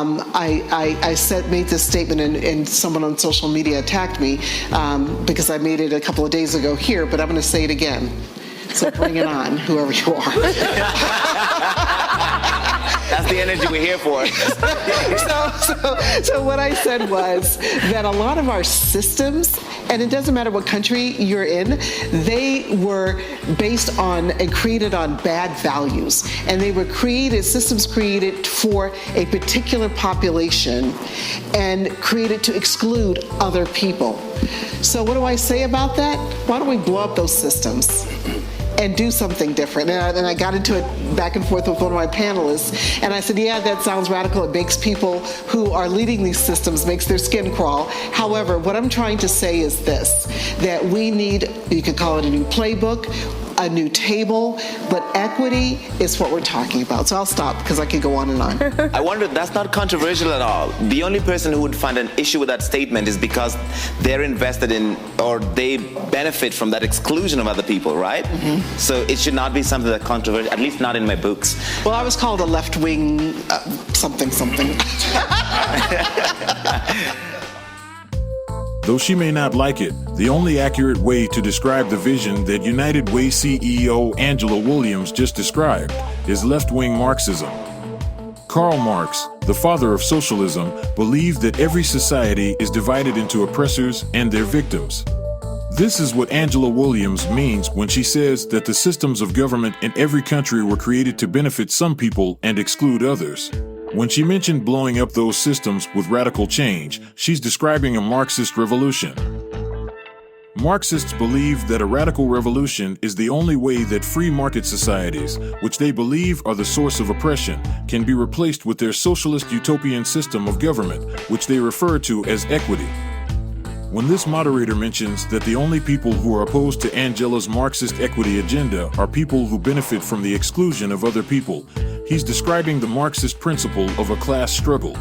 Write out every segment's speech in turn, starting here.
made this statement, and someone on social media attacked me because I made it a couple of days ago here, but I'm going to say it again. So bring it on, whoever you are. That's the energy we're here for. So what I said was that a lot of our systems, and it doesn't matter what country you're in, they were based on and created on bad values. And they were systems created for a particular population and created to exclude other people. So what do I say about that? Why don't we blow up those systems and do something different? And I got into it back and forth with one of my panelists, and I said, yeah, that sounds radical. It makes people who are leading these systems, makes their skin crawl. However, what I'm trying to say is this, that we need, you could call it a new playbook, a new table, but equity is what we're talking about. So I'll stop because I could go on and on. I wonder, that's not controversial at all. The only person who would find an issue with that statement is because they're invested in, or they benefit from that exclusion of other people, right? Mm-hmm. So it should not be something that controversial, at least not in my books. Well, I was called a left-wing something. Though she may not like it, the only accurate way to describe the vision that United Way CEO Angela Williams just described is left-wing Marxism. Karl Marx, the father of socialism, believed that every society is divided into oppressors and their victims. This is what Angela Williams means when she says that the systems of government in every country were created to benefit some people and exclude others. When she mentioned blowing up those systems with radical change, she's describing a Marxist revolution. Marxists believe that a radical revolution is the only way that free market societies, which they believe are the source of oppression, can be replaced with their socialist utopian system of government, which they refer to as equity. When this moderator mentions that the only people who are opposed to Angela's Marxist equity agenda are people who benefit from the exclusion of other people, he's describing the Marxist principle of a class struggle.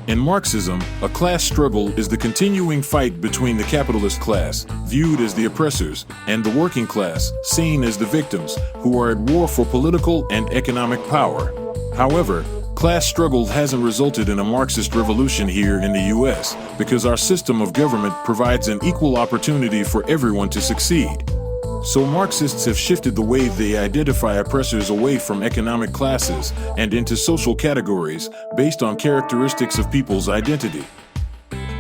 In Marxism, a class struggle is the continuing fight between the capitalist class, viewed as the oppressors, and the working class, seen as the victims, who are at war for political and economic power. However, class struggle hasn't resulted in a Marxist revolution here in the U.S. because our system of government provides an equal opportunity for everyone to succeed. So Marxists have shifted the way they identify oppressors away from economic classes and into social categories based on characteristics of people's identity.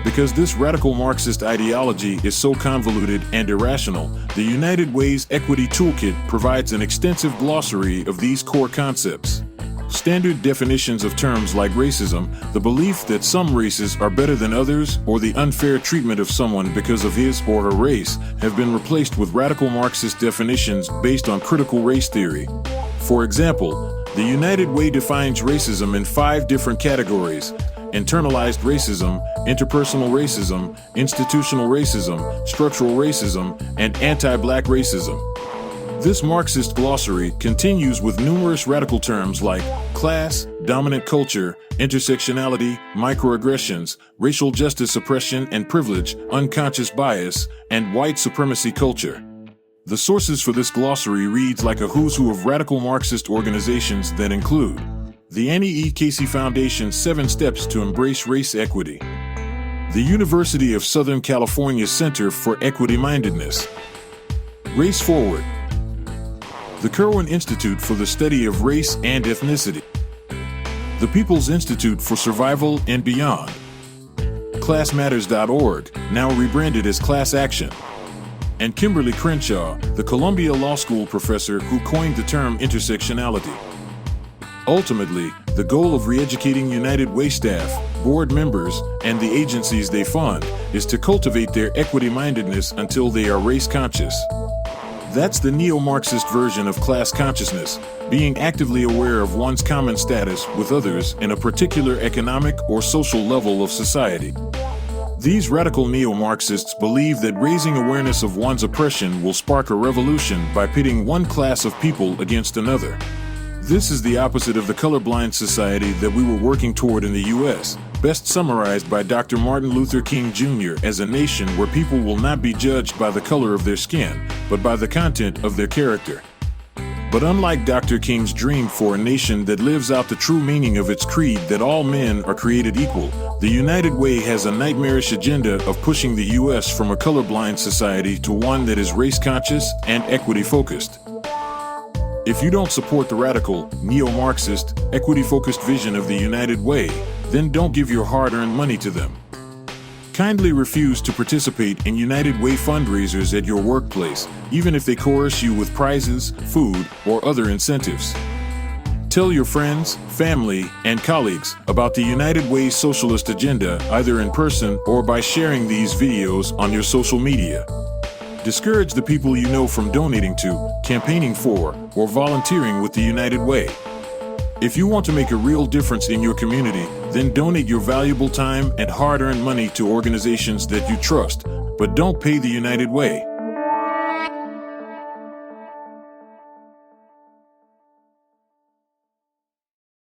Because this radical Marxist ideology is so convoluted and irrational, the United Way's Equity Toolkit provides an extensive glossary of these core concepts. Standard definitions of terms like racism, the belief that some races are better than others, or the unfair treatment of someone because of his or her race, have been replaced with radical Marxist definitions based on critical race theory. For example, the United Way defines racism in 5 different categories: internalized racism, interpersonal racism, institutional racism, structural racism, and anti-black racism. This Marxist glossary continues with numerous radical terms like class, dominant culture, intersectionality, microaggressions, racial justice oppression and privilege, unconscious bias, and white supremacy culture. The sources for this glossary reads like a who's who of radical Marxist organizations that include the Annie E. Casey Foundation's 7 Steps to Embrace Race Equity, the University of Southern California Center for Equity-Mindedness, Race Forward, the Kirwan Institute for the Study of Race and Ethnicity, the People's Institute for Survival and Beyond, ClassMatters.org, now rebranded as Class Action, and Kimberly Crenshaw, the Columbia Law School professor who coined the term intersectionality. Ultimately, the goal of re-educating United Way staff, board members, and the agencies they fund is to cultivate their equity-mindedness until they are race-conscious. That's the neo-Marxist version of class consciousness, being actively aware of one's common status with others in a particular economic or social level of society. These radical neo-Marxists believe that raising awareness of one's oppression will spark a revolution by pitting one class of people against another. This is the opposite of the colorblind society that we were working toward in the U.S., best summarized by Dr. Martin Luther King Jr. as a nation where people will not be judged by the color of their skin, but by the content of their character. But unlike Dr. King's dream for a nation that lives out the true meaning of its creed that all men are created equal, the United Way has a nightmarish agenda of pushing the U.S. from a colorblind society to one that is race-conscious and equity-focused. If you don't support the radical, neo-Marxist, equity-focused vision of the United Way, then don't give your hard-earned money to them. Kindly refuse to participate in United Way fundraisers at your workplace, even if they coerce you with prizes, food, or other incentives. Tell your friends, family, and colleagues about the United Way socialist agenda either in person or by sharing these videos on your social media. Discourage the people you know from donating to, campaigning for, or volunteering with the United Way. If you want to make a real difference in your community, then donate your valuable time and hard-earned money to organizations that you trust, but don't pay the United Way.